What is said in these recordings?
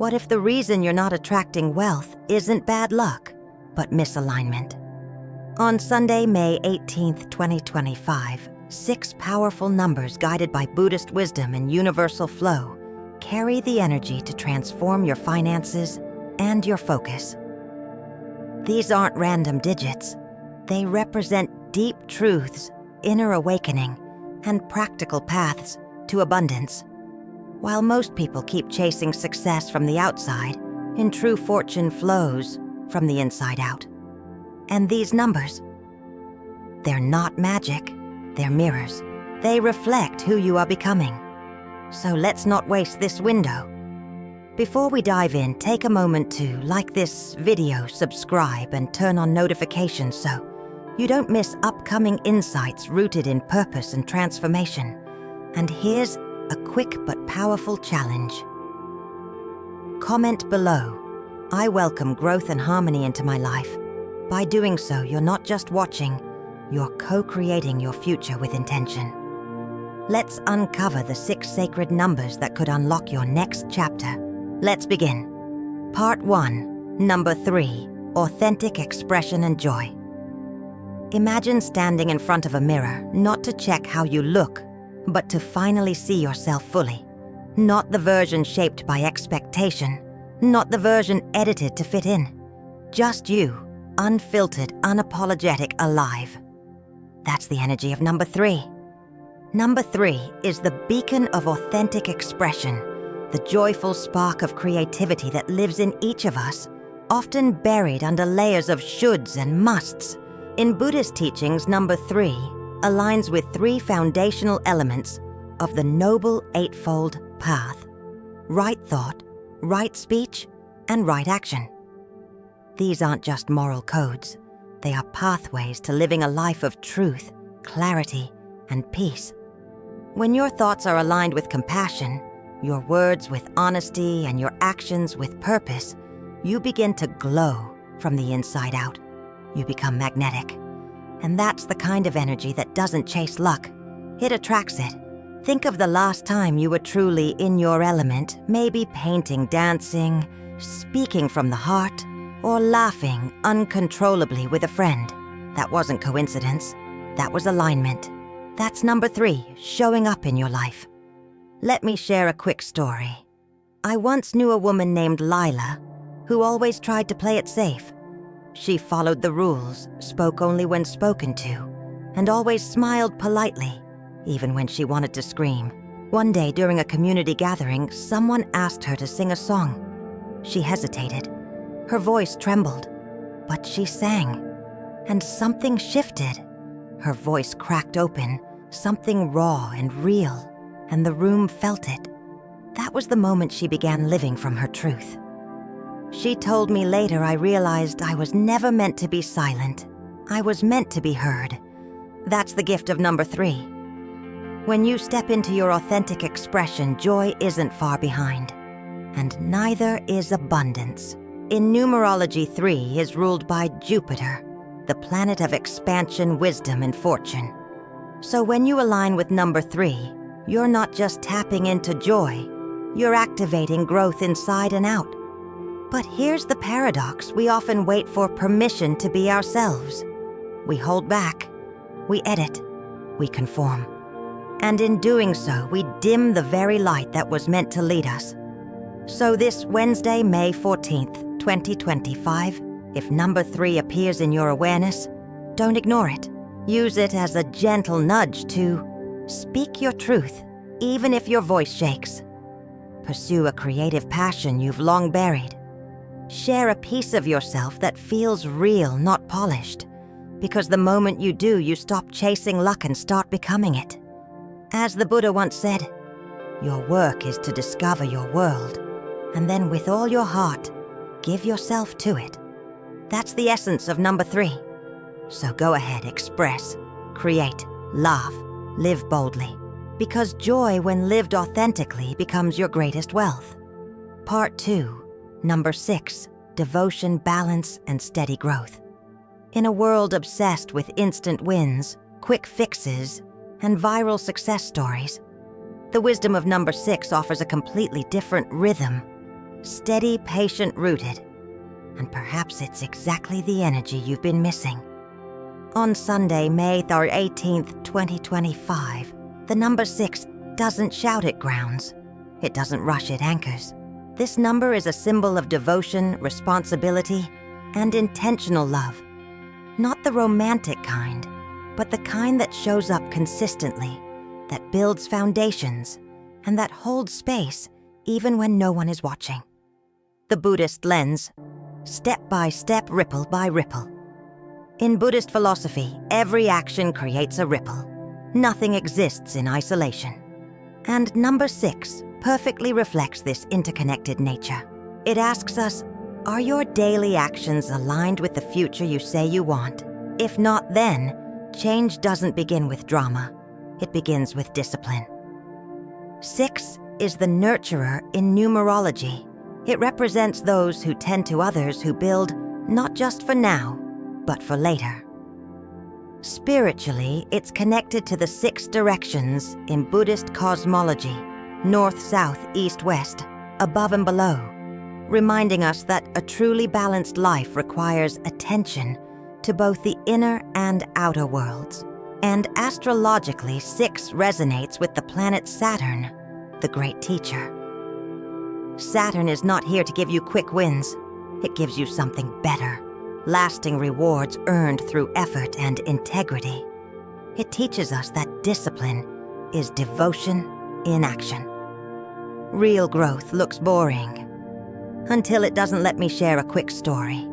What if the reason you're not attracting wealth isn't bad luck, but misalignment? On Sunday, May 18th, 2025, 6 powerful numbers guided by Buddhist wisdom and universal flow carry the energy to transform your finances and your focus. These aren't random digits. They represent deep truths, inner awakening, and practical paths to abundance. While most people keep chasing success from the outside, in true fortune flows from the inside out. And these numbers, they're not magic, they're mirrors. They reflect who you are becoming. So let's not waste this window. Before we dive in, take a moment to like this video, subscribe, and turn on notifications so you don't miss upcoming insights rooted in purpose and transformation. And here's a quick but powerful challenge. Comment below. I welcome growth and harmony into my life. By doing so, you're not just watching, you're co-creating your future with intention. Let's uncover the 6 sacred numbers that could unlock your next chapter. Let's begin. Part 1, number 3, authentic expression and joy. Imagine standing in front of a mirror, not to check how you look, but to finally see yourself fully. Not the version shaped by expectation, not the version edited to fit in. Just you, unfiltered, unapologetic, alive. That's the energy of number 3. Number 3 is the beacon of authentic expression, the joyful spark of creativity that lives in each of us, often buried under layers of shoulds and musts. In Buddhist teachings, number 3 aligns with 3 foundational elements of the Noble Eightfold Path: right thought, right speech, and right action. These aren't just moral codes. They are pathways to living a life of truth, clarity, and peace. When your thoughts are aligned with compassion, your words with honesty, and your actions with purpose, you begin to glow from the inside out. You become magnetic. And that's the kind of energy that doesn't chase luck. It attracts it. Think of the last time you were truly in your element, maybe painting, dancing, speaking from the heart, or laughing uncontrollably with a friend. That wasn't coincidence. That was alignment. That's number 3, showing up in your life. Let me share a quick story. I once knew a woman named Lila who always tried to play it safe. She followed the rules, spoke only when spoken to, and always smiled politely, even when she wanted to scream. One day during a community gathering, someone asked her to sing a song. She hesitated. Her voice trembled, but she sang, and something shifted. Her voice cracked open, something raw and real, and the room felt it. That was the moment she began living from her truth. She told me later, I realized I was never meant to be silent. I was meant to be heard. That's the gift of number 3. When you step into your authentic expression, joy isn't far behind, and neither is abundance. In numerology, 3 is ruled by Jupiter, the planet of expansion, wisdom, and fortune. So when you align with number 3, you're not just tapping into joy, you're activating growth inside and out. But here's the paradox: we often wait for permission to be ourselves. We hold back, we edit, we conform. And in doing so, we dim the very light that was meant to lead us. So this Wednesday, May 14th, 2025, if number 3 appears in your awareness, don't ignore it. Use it as a gentle nudge to speak your truth, even if your voice shakes. Pursue a creative passion you've long buried. Share a piece of yourself that feels real, not polished. Because the moment you do, you stop chasing luck and start becoming it. As the Buddha once said, your work is to discover your world, and then with all your heart, give yourself to it. That's the essence of number 3. So go ahead, express, create, laugh, live boldly. Because joy, when lived authentically, becomes your greatest wealth. Part 2, number 6, devotion, balance, and steady growth. In a world obsessed with instant wins, quick fixes, and viral success stories, the wisdom of number 6 offers a completely different rhythm. steady, patient-rooted. And perhaps it's exactly the energy you've been missing. On Sunday, May 18th, 2025, the number 6 doesn't shout at grounds. It doesn't rush at anchors. This number is a symbol of devotion, responsibility, and intentional love. Not the romantic kind, but the kind that shows up consistently, that builds foundations, and that holds space even when no one is watching. The Buddhist lens, step by step, ripple by ripple. In Buddhist philosophy, every action creates a ripple. Nothing exists in isolation. And number 6 perfectly reflects this interconnected nature. It asks us, are your daily actions aligned with the future you say you want? If not, then change doesn't begin with drama. It begins with discipline. 6 is the nurturer in numerology. It represents those who tend to others who build not just for now, but for later. Spiritually, it's connected to the 6 directions in Buddhist cosmology: north, south, east, west, above and below, reminding us that a truly balanced life requires attention to both the inner and outer worlds. And astrologically, 6 resonates with the planet Saturn, the great teacher. Saturn is not here to give you quick wins. It gives you something better, lasting rewards earned through effort and integrity. It teaches us that discipline is devotion in action. Real growth looks boring, until it doesn't let me share a quick story.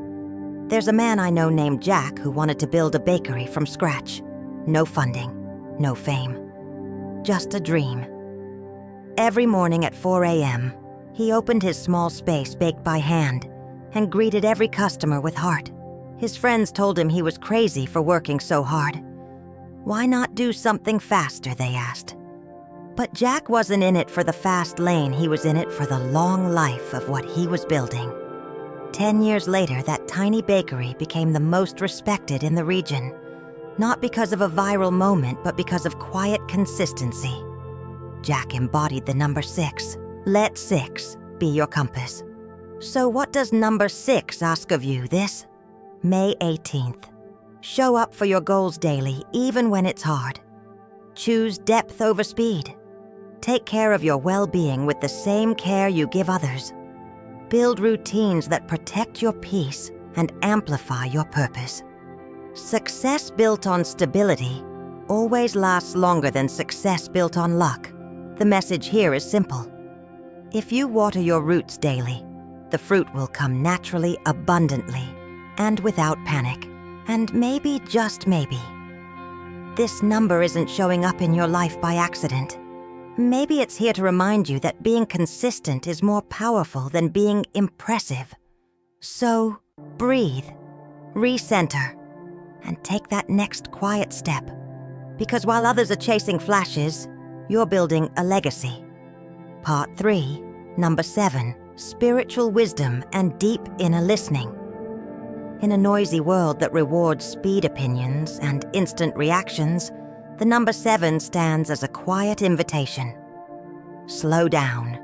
There's a man I know named Jack who wanted to build a bakery from scratch. No funding, no fame, just a dream. Every morning at 4 a.m., he opened his small space baked by hand and greeted every customer with heart. His friends told him he was crazy for working so hard. Why not do something faster, they asked. But Jack wasn't in it for the fast lane, he was in it for the long life of what he was building. 10 years later, that tiny bakery became the most respected in the region. Not because of a viral moment, but because of quiet consistency. Jack embodied the number 6. Let 6 be your compass. So what does number 6 ask of you this May 18th? Show up for your goals daily, even when it's hard. Choose depth over speed. Take care of your well-being with the same care you give others. Build routines that protect your peace and amplify your purpose. Success built on stability always lasts longer than success built on luck. The message here is simple. If you water your roots daily, the fruit will come naturally, abundantly, and without panic. And maybe, just maybe, this number isn't showing up in your life by accident. Maybe it's here to remind you that being consistent is more powerful than being impressive. So, breathe, recenter, and take that next quiet step. Because while others are chasing flashes, you're building a legacy. Part 3, number 7, spiritual wisdom and deep inner listening. In a noisy world that rewards speed opinions and instant reactions, the number 7 stands as a quiet invitation. Slow down.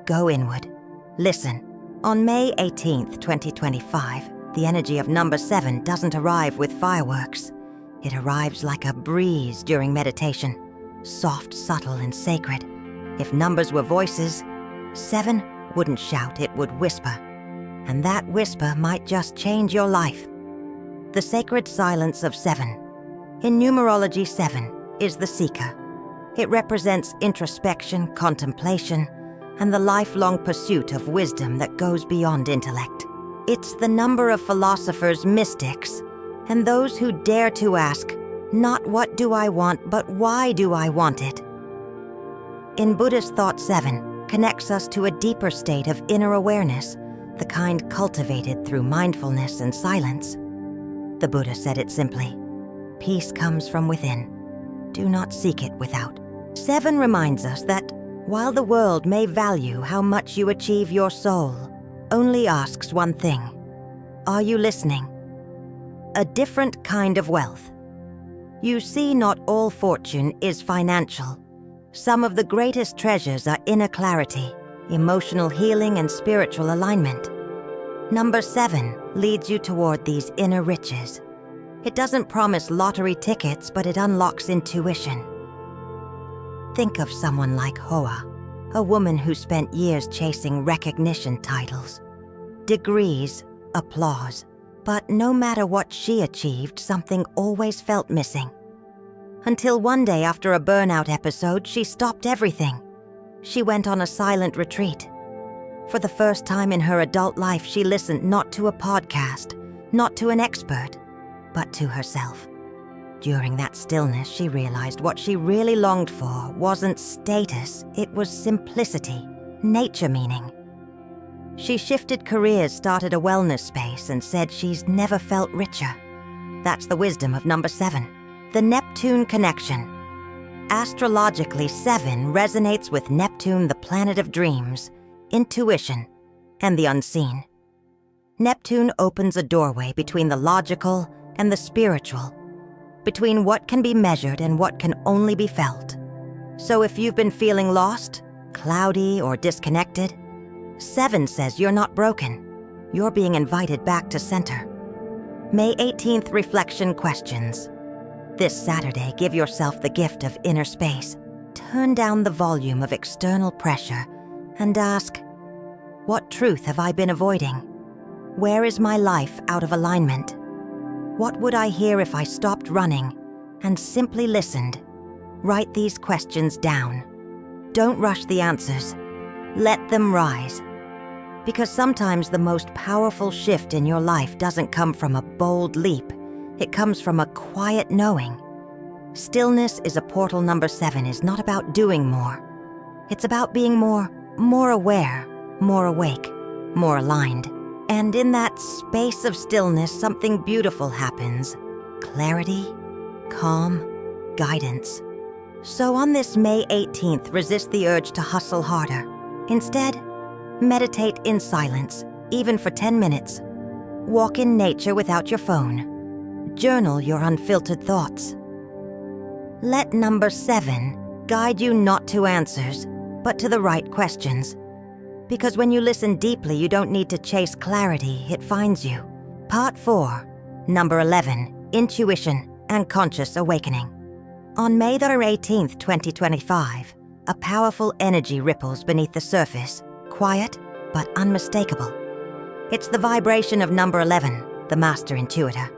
Go inward. Listen. On May 18th, 2025, the energy of number 7 doesn't arrive with fireworks. It arrives like a breeze during meditation, soft, subtle, and sacred. If numbers were voices, 7 wouldn't shout, it would whisper. And that whisper might just change your life. The sacred silence of 7. In numerology, 7 is the seeker. It represents introspection, contemplation, and the lifelong pursuit of wisdom that goes beyond intellect. It's the number of philosophers, mystics, and those who dare to ask, not what do I want, but why do I want it? In Buddhist thought, 7 connects us to a deeper state of inner awareness, the kind cultivated through mindfulness and silence. The Buddha said it simply, peace comes from within. Do not seek it without. 7 reminds us that while the world may value how much you achieve, your soul only asks one thing. Are you listening? A different kind of wealth. You see, not all fortune is financial. Some of the greatest treasures are inner clarity, emotional healing, and spiritual alignment. Number 7 leads you toward these inner riches. It doesn't promise lottery tickets, but it unlocks intuition. Think of someone like Hoa, a woman who spent years chasing recognition titles, degrees, applause. But no matter what she achieved, something always felt missing. Until one day after a burnout episode, she stopped everything. She went on a silent retreat. For the first time in her adult life, she listened not to a podcast, not to an expert, but to herself. During that stillness, she realized what she really longed for wasn't status, it was simplicity, nature meaning. She shifted careers, started a wellness space, and said she's never felt richer. That's the wisdom of number 7, the Neptune connection. Astrologically, 7 resonates with Neptune, the planet of dreams, intuition, and the unseen. Neptune opens a doorway between the logical and the spiritual, between what can be measured and what can only be felt. So if you've been feeling lost, cloudy, or disconnected, 7 says you're not broken. You're being invited back to center. May 18th reflection questions. This Saturday, give yourself the gift of inner space. Turn down the volume of external pressure and ask, what truth have I been avoiding? Where is my life out of alignment? What would I hear if I stopped running and simply listened? Write these questions down. Don't rush the answers. Let them rise. Because sometimes the most powerful shift in your life doesn't come from a bold leap. It comes from a quiet knowing. Stillness is a portal. Number 7 is not about doing more. It's about being more aware, more awake, more aligned. And in that space of stillness, something beautiful happens. Clarity, calm, guidance. So on this May 18th, resist the urge to hustle harder. Instead, meditate in silence, even for 10 minutes. Walk in nature without your phone. Journal your unfiltered thoughts. Let number 7 guide you not to answers, but to the right questions. Because when you listen deeply, you don't need to chase clarity, it finds you. Part 4, number 11, Intuition and Conscious Awakening. On May 18th, 2025, a powerful energy ripples beneath the surface, quiet but unmistakable. It's the vibration of number 11, the master intuitor.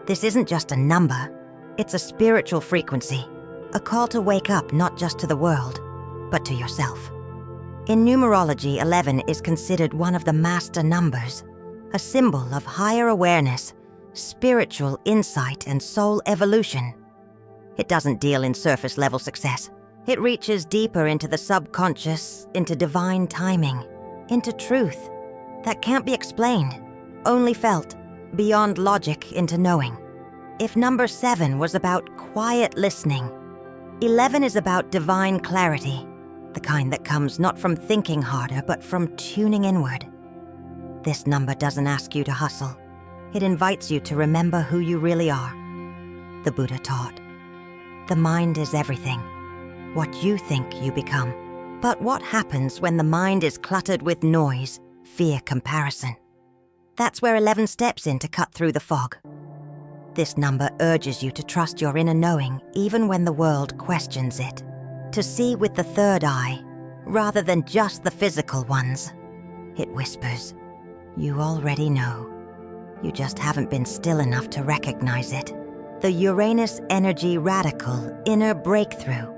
This isn't just a number, it's a spiritual frequency, a call to wake up not just to the world, but to yourself. In numerology, 11 is considered one of the master numbers, a symbol of higher awareness, spiritual insight, and soul evolution. It doesn't deal in surface-level success. It reaches deeper into the subconscious, into divine timing, into truth that can't be explained, only felt, beyond logic into knowing. If number 7 was about quiet listening, 11 is about divine clarity, the kind that comes not from thinking harder, but from tuning inward. This number doesn't ask you to hustle. It invites you to remember who you really are. The Buddha taught, the mind is everything. What you think, you become. But what happens when the mind is cluttered with noise, fear, comparison? That's where 11 steps in to cut through the fog. This number urges you to trust your inner knowing even when the world questions it. To see with the third eye, rather than just the physical ones. It whispers, you already know. You just haven't been still enough to recognize it. The Uranus energy radical inner breakthrough.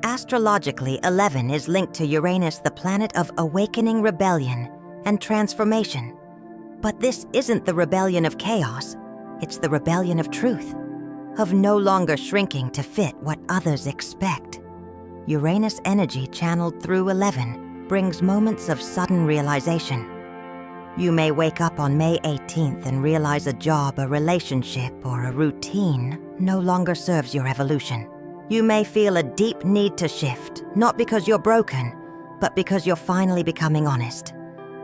Astrologically, 11 is linked to Uranus, the planet of awakening, rebellion, and transformation. But this isn't the rebellion of chaos. It's the rebellion of truth, of no longer shrinking to fit what others expect. Uranus energy channeled through 11 brings moments of sudden realization. You may wake up on May 18th and realize a job, a relationship, or a routine no longer serves your evolution. You may feel a deep need to shift, not because you're broken, but because you're finally becoming honest.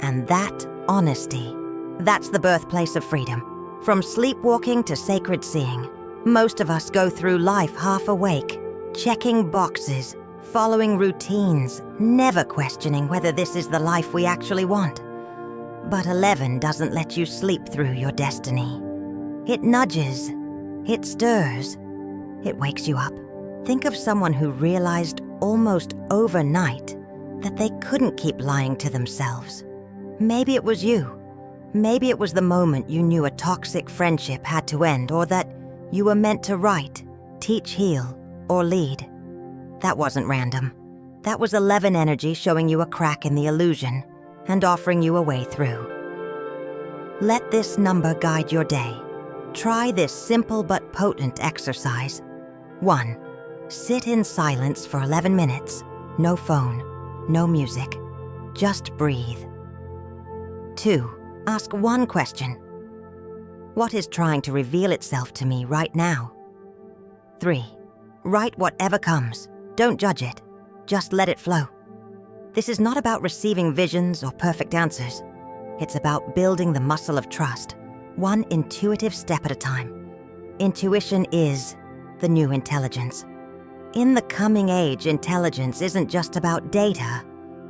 And that honesty, that's the birthplace of freedom. From sleepwalking to sacred seeing, most of us go through life half awake, checking boxes, following routines, never questioning whether this is the life we actually want. But 11 doesn't let you sleep through your destiny. It nudges, it stirs, it wakes you up. Think of someone who realized almost overnight that they couldn't keep lying to themselves. Maybe it was you. Maybe it was the moment you knew a toxic friendship had to end, or that you were meant to write, teach, heal, or lead. That wasn't random. That was 11 energy showing you a crack in the illusion and offering you a way through. Let this number guide your day. Try this simple but potent exercise. 1. Sit in silence for 11 minutes. No phone, no music. Just breathe. 2. Ask one question. What is trying to reveal itself to me right now? 3. Write whatever comes. Don't judge it. Just let it flow. This is not about receiving visions or perfect answers. It's about building the muscle of trust, one intuitive step at a time. Intuition is the new intelligence. In the coming age, intelligence isn't just about data.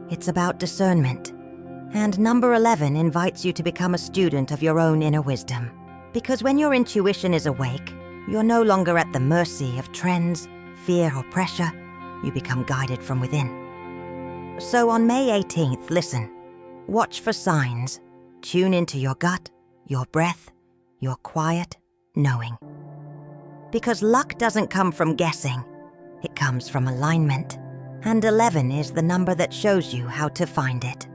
It's about discernment. And number 11 invites you to become a student of your own inner wisdom. Because when your intuition is awake, you're no longer at the mercy of trends, fear, or pressure. You become guided from within. So on May 18th, listen. Watch for signs. Tune into your gut, your breath, your quiet knowing. Because luck doesn't come from guessing. It comes from alignment. And 11 is the number that shows you how to find it.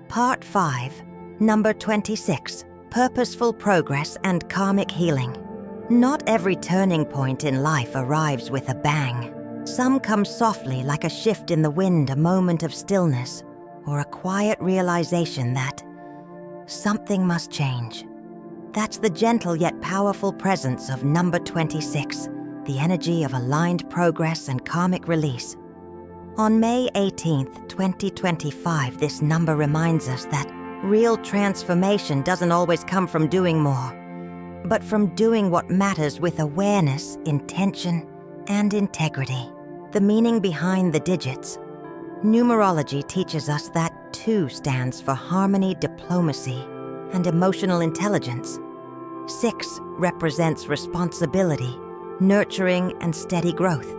Part 5, number 26, Purposeful Progress and Karmic Healing. Not every turning point in life arrives with a bang. Some come softly, like a shift in the wind, a moment of stillness, or a quiet realization that something must change. That's the gentle yet powerful presence of number 26, the energy of aligned progress and karmic release. On May 18th, 2025, this number reminds us that real transformation doesn't always come from doing more, but from doing what matters with awareness, intention, and integrity. The meaning behind the digits. Numerology teaches us that 2 stands for harmony, diplomacy, and emotional intelligence. 6 represents responsibility, nurturing, and steady growth.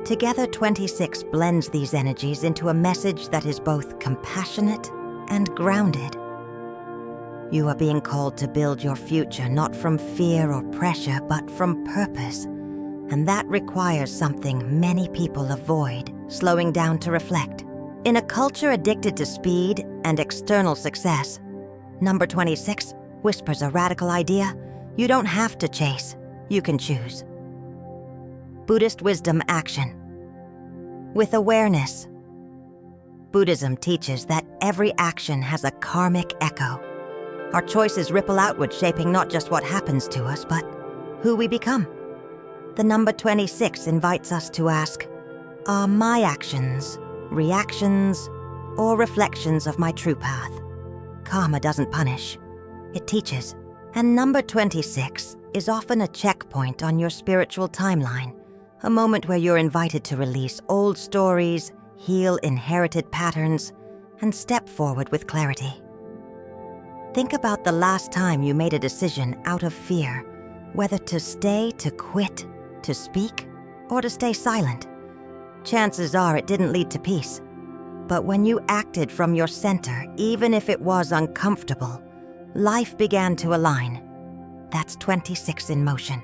Together, 26 blends these energies into a message that is both compassionate and grounded. You are being called to build your future not from fear or pressure, but from purpose. And that requires something many people avoid, slowing down to reflect. In a culture addicted to speed and external success, number 26 whispers a radical idea. You don't have to chase, you can choose. Buddhist wisdom action. With awareness. Buddhism teaches that every action has a karmic echo. Our choices ripple outward, shaping not just what happens to us, but who we become. The number 26 invites us to ask, are my actions reactions or reflections of my true path? Karma doesn't punish, it teaches. And number 26 is often a checkpoint on your spiritual timeline, a moment where you're invited to release old stories, heal inherited patterns, and step forward with clarity. Think about the last time you made a decision out of fear, whether to stay, to quit, to speak, or to stay silent. Chances are it didn't lead to peace. But when you acted from your center, even if it was uncomfortable, life began to align. That's 26 in motion.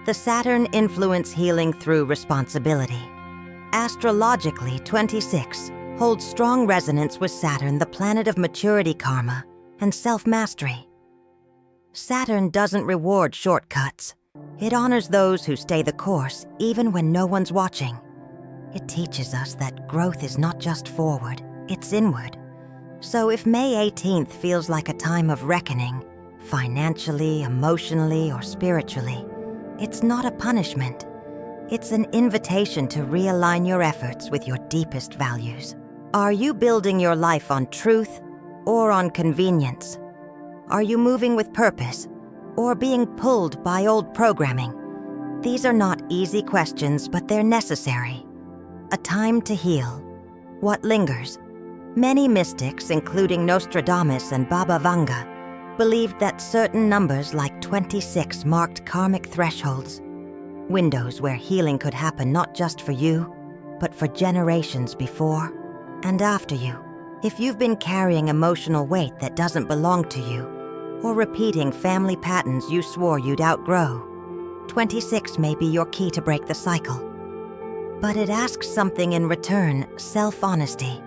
The Saturn influence healing through responsibility. Astrologically, 26 holds strong resonance with Saturn, the planet of maturity, karma, and self-mastery. Saturn doesn't reward shortcuts. It honors those who stay the course, even when no one's watching. It teaches us that growth is not just forward, it's inward. So if May 18th feels like a time of reckoning, financially, emotionally, or spiritually, it's not a punishment. It's an invitation to realign your efforts with your deepest values. Are you building your life on truth or on convenience? Are you moving with purpose or being pulled by old programming? These are not easy questions, but they're necessary. a time to heal. What lingers? Many mystics, including Nostradamus and Baba Vanga, believed that certain numbers like 26 marked karmic thresholds, windows where healing could happen not just for you, but for generations before and after you. If you've been carrying emotional weight that doesn't belong to you, or repeating family patterns you swore you'd outgrow, 26 may be your key to break the cycle. But it asks something in return: self-honesty.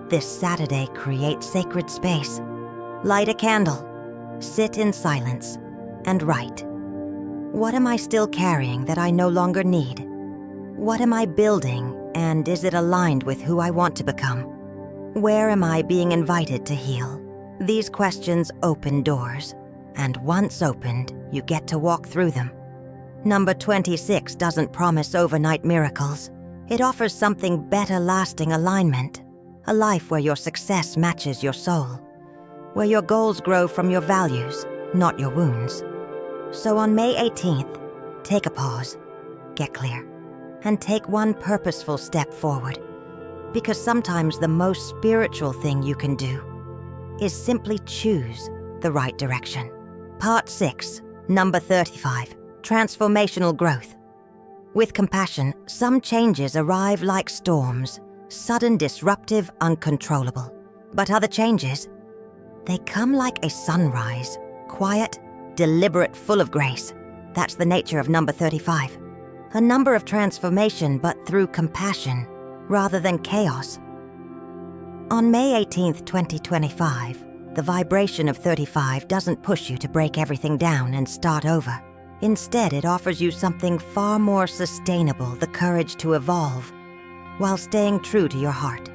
This Saturday, create sacred space. Light a candle, sit in silence, and write. What am I still carrying that I no longer need? What am I building, and is it aligned with who I want to become? Where am I being invited to heal? These questions open doors, and once opened, you get to walk through them. Number 26 doesn't promise overnight miracles. It offers something better: lasting alignment. A life where your success matches your soul, where your goals grow from your values, not your wounds. So on May 18th, take a pause, get clear, and take one purposeful step forward. Because sometimes the most spiritual thing you can do is simply choose the right direction. Part 6, number 35, Transformational Growth. With compassion, some changes arrive like storms, sudden, disruptive, uncontrollable. But other changes, they come like a sunrise, quiet, deliberate, full of grace. That's the nature of number 35. A number of transformation, but through compassion, rather than chaos. On May 18th, 2025, the vibration of 35 doesn't push you to break everything down and start over. Instead, it offers you something far more sustainable: the courage to evolve, while staying true to your heart.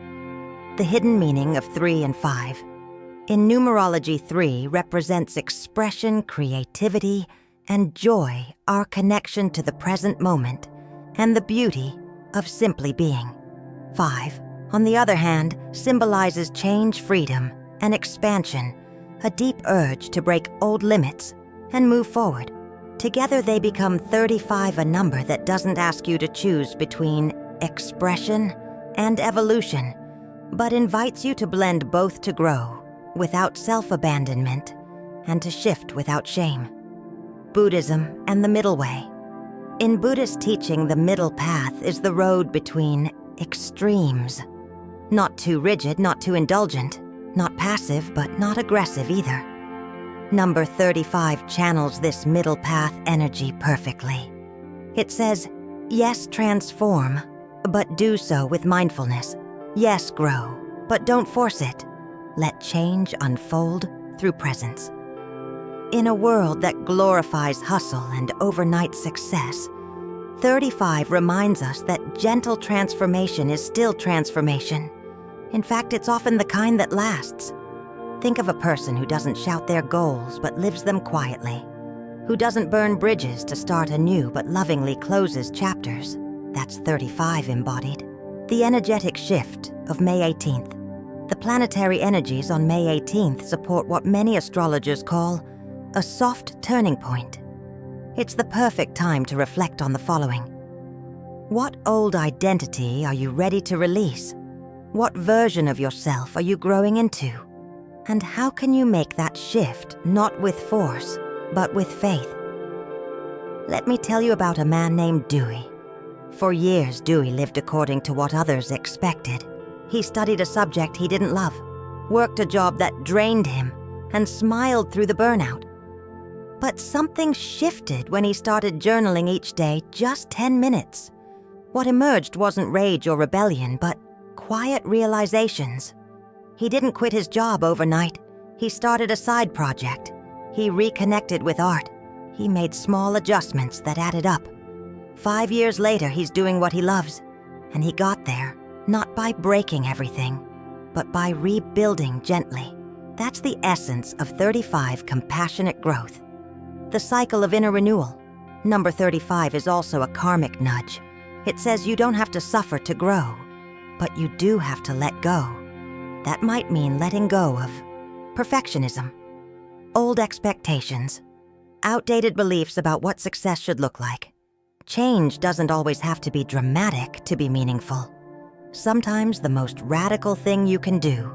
The hidden meaning of 3 and 5. In numerology, 3 represents expression, creativity, and joy, our connection to the present moment, and the beauty of simply being. 5, on the other hand, symbolizes change, freedom, and expansion, a deep urge to break old limits and move forward. Together they become 35, a number that doesn't ask you to choose between expression and evolution, but invites you to blend both, to grow without self-abandonment and to shift without shame. Buddhism and the middle way. In Buddhist teaching, the middle path is the road between extremes. Not too rigid, not too indulgent, not passive, but not aggressive either. Number 35 channels this middle path energy perfectly. It says, yes, transform, but do so with mindfulness. Yes, grow, but don't force it. Let change unfold through presence. In a world that glorifies hustle and overnight success, 35 reminds us that gentle transformation is still transformation. In fact, it's often the kind that lasts. Think of a person who doesn't shout their goals but lives them quietly, who doesn't burn bridges to start anew but lovingly closes chapters. That's 35 embodied. The energetic shift of May 18th. The planetary energies on May 18th support what many astrologers call a soft turning point. It's the perfect time to reflect on the following. What old identity are you ready to release? What version of yourself are you growing into? And how can you make that shift not with force, but with faith? Let me tell you about a man named Dewey. For years, Dewey lived according to what others expected. He studied a subject he didn't love, worked a job that drained him, and smiled through the burnout. But something shifted when he started journaling each day, just 10 minutes. What emerged wasn't rage or rebellion, but quiet realizations. He didn't quit his job overnight. He started a side project. He reconnected with art. He made small adjustments that added up. 5 years later, he's doing what he loves. And he got there, not by breaking everything, but by rebuilding gently. That's the essence of 35 compassionate growth. The cycle of inner renewal. Number 35 is also a karmic nudge. It says you don't have to suffer to grow, but you do have to let go. That might mean letting go of perfectionism, old expectations, outdated beliefs about what success should look like. Change doesn't always have to be dramatic to be meaningful. Sometimes the most radical thing you can do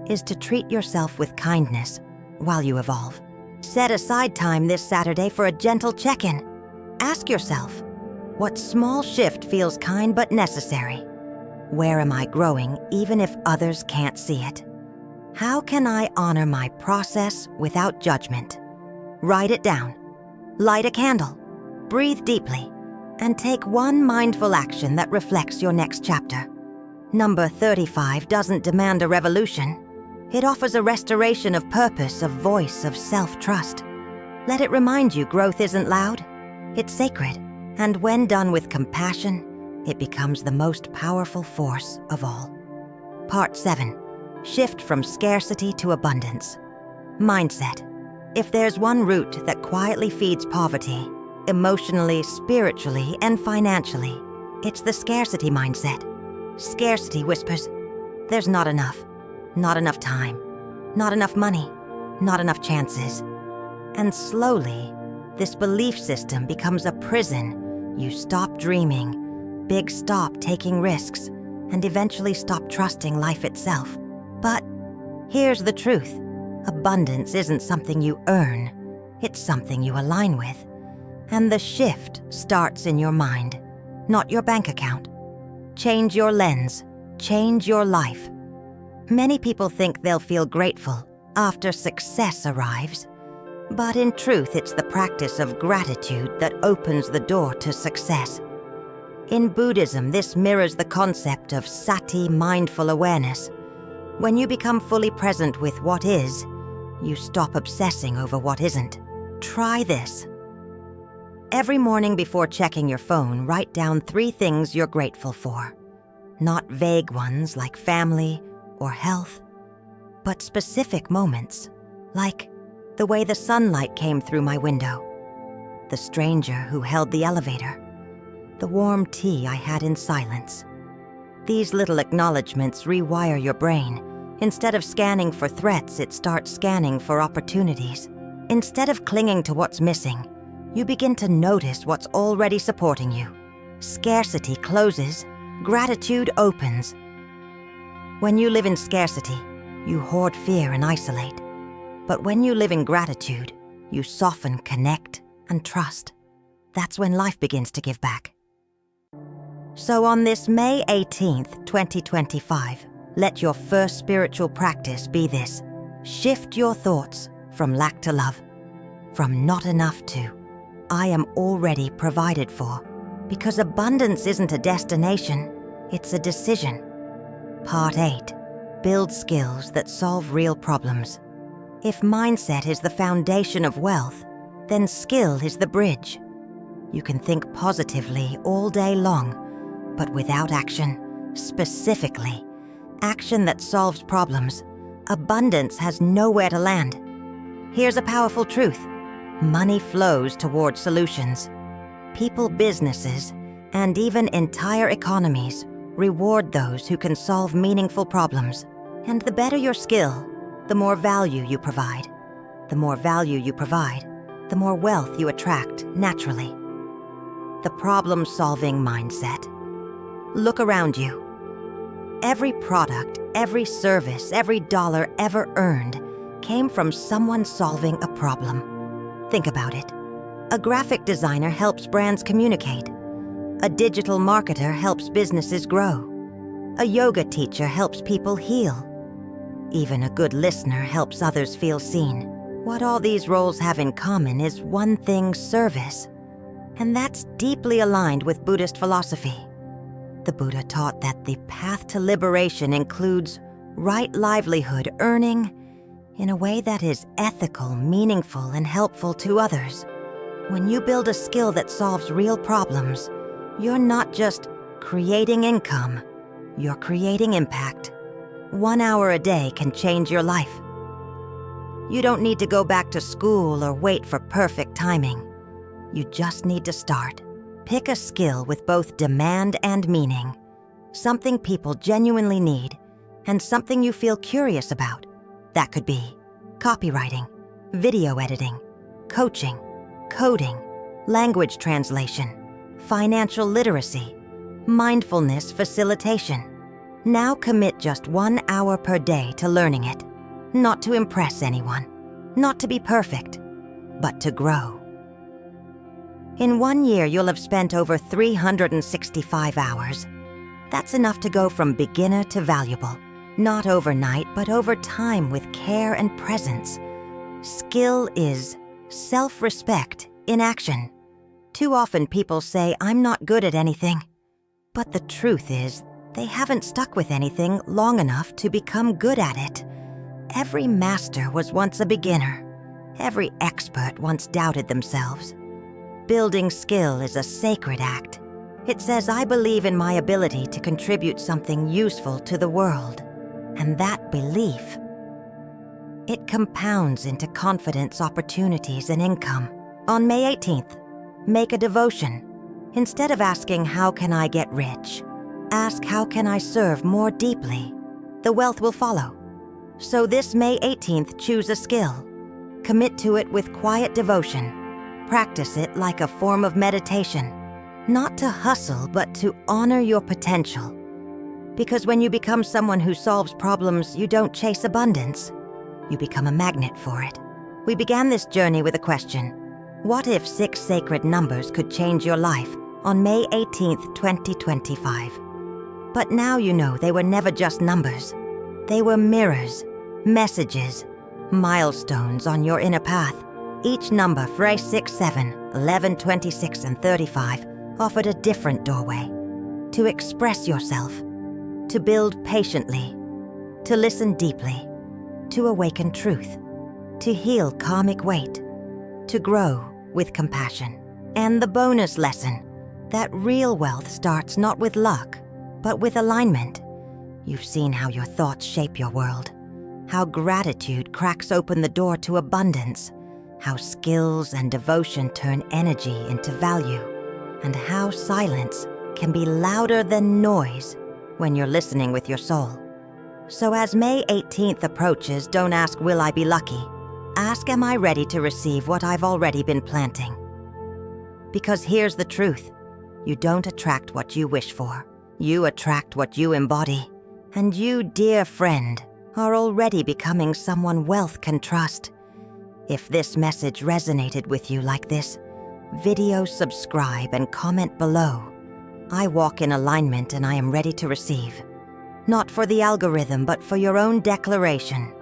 is to treat yourself with kindness while you evolve. Set aside time this Saturday for a gentle check-in. Ask yourself, what small shift feels kind but necessary? Where am I growing even if others can't see it? How can I honor my process without judgment? Write it down. Light a candle. Breathe deeply. And take one mindful action that reflects your next chapter. Number 35 doesn't demand a revolution. It offers a restoration of purpose, of voice, of self-trust. Let it remind you growth isn't loud, it's sacred. And when done with compassion, it becomes the most powerful force of all. Part 7. Shift from scarcity to abundance. Mindset. If there's one root that quietly feeds poverty, emotionally, spiritually, and financially, it's the scarcity mindset. Scarcity whispers, there's not enough time, not enough money, not enough chances. And slowly, this belief system becomes a prison. You stop dreaming, stop taking risks, and eventually stop trusting life itself. But here's the truth. Abundance isn't something you earn, it's something you align with. And the shift starts in your mind, not your bank account. Change your lens, change your life. Many people think they'll feel grateful after success arrives, but in truth, it's the practice of gratitude that opens the door to success. In Buddhism, this mirrors the concept of sati, mindful awareness. When you become fully present with what is, you stop obsessing over what isn't. Try this. Every morning before checking your phone, write down 3 things you're grateful for. Not vague ones like family or health, but specific moments, like the way the sunlight came through my window, the stranger who held the elevator, the warm tea I had in silence. These little acknowledgments rewire your brain. Instead of scanning for threats, it starts scanning for opportunities. Instead of clinging to what's missing, you begin to notice what's already supporting you. Scarcity closes, gratitude opens. When you live in scarcity, you hoard fear and isolate. But when you live in gratitude, you soften, connect, and trust. That's when life begins to give back. So on this May 18th, 2025, let your first spiritual practice be this. Shift your thoughts from lack to love, from not enough to I am already provided for. Because abundance isn't a destination, it's a decision. Part 8. Build skills that solve real problems. If mindset is the foundation of wealth, then skill is the bridge. You can think positively all day long, but without action, specifically, action that solves problems, abundance has nowhere to land. Here's a powerful truth. Money flows towards solutions. People, businesses, and even entire economies reward those who can solve meaningful problems. And the better your skill, the more value you provide. The more value you provide, the more wealth you attract naturally. The problem-solving mindset. Look around you. Every product, every service, every dollar ever earned came from someone solving a problem. Think about it. A graphic designer helps brands communicate. A digital marketer helps businesses grow. A yoga teacher helps people heal. Even a good listener helps others feel seen. What all these roles have in common is one thing: service. And that's deeply aligned with Buddhist philosophy. The Buddha taught that the path to liberation includes right livelihood, earning in a way that is ethical, meaningful, and helpful to others. When you build a skill that solves real problems, you're not just creating income, you're creating impact. 1 hour a day can change your life. You don't need to go back to school or wait for perfect timing. You just need to start. Pick a skill with both demand and meaning, something people genuinely need, and something you feel curious about. That could be copywriting, video editing, coaching, coding, language translation, financial literacy, mindfulness facilitation. Now commit just 1 hour per day to learning it. Not to impress anyone, not to be perfect, but to grow. In 1 year, you'll have spent over 365 hours. That's enough to go from beginner to valuable. Not overnight, but over time with care and presence. Skill is self-respect in action. Too often people say, I'm not good at anything. But the truth is, they haven't stuck with anything long enough to become good at it. Every master was once a beginner. Every expert once doubted themselves. Building skill is a sacred act. It says, I believe in my ability to contribute something useful to the world. And that belief, it compounds into confidence, opportunities, and income. On May 18th, make a devotion. Instead of asking, how can I get rich? Ask, how can I serve more deeply? The wealth will follow. So this May 18th, choose a skill. Commit to it with quiet devotion. Practice it like a form of meditation. Not to hustle, but to honor your potential. Because when you become someone who solves problems, you don't chase abundance. You become a magnet for it. We began this journey with a question. What if 6 sacred numbers could change your life on May 18th, 2025? But now you know they were never just numbers. They were mirrors, messages, milestones on your inner path. Each number, 3, 6, 7, 11, 26, and 35, offered a different doorway. To express yourself, to build patiently, to listen deeply, to awaken truth, to heal karmic weight, to grow with compassion. And the bonus lesson, that real wealth starts not with luck, but with alignment. You've seen how your thoughts shape your world, how gratitude cracks open the door to abundance, how skills and devotion turn energy into value, and how silence can be louder than noise when you're listening with your soul. So as May 18th approaches, don't ask, will I be lucky? Ask, am I ready to receive what I've already been planting? Because here's the truth. You don't attract what you wish for. You attract what you embody. And you, dear friend, are already becoming someone wealth can trust. If this message resonated with you like this, video subscribe and comment below. I walk in alignment and I am ready to receive. Not for the algorithm, but for your own declaration.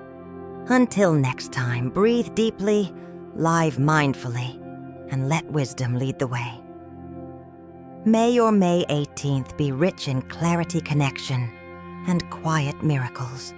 Until next time, breathe deeply, live mindfully, and let wisdom lead the way. May your May 18th be rich in clarity, connection, and quiet miracles.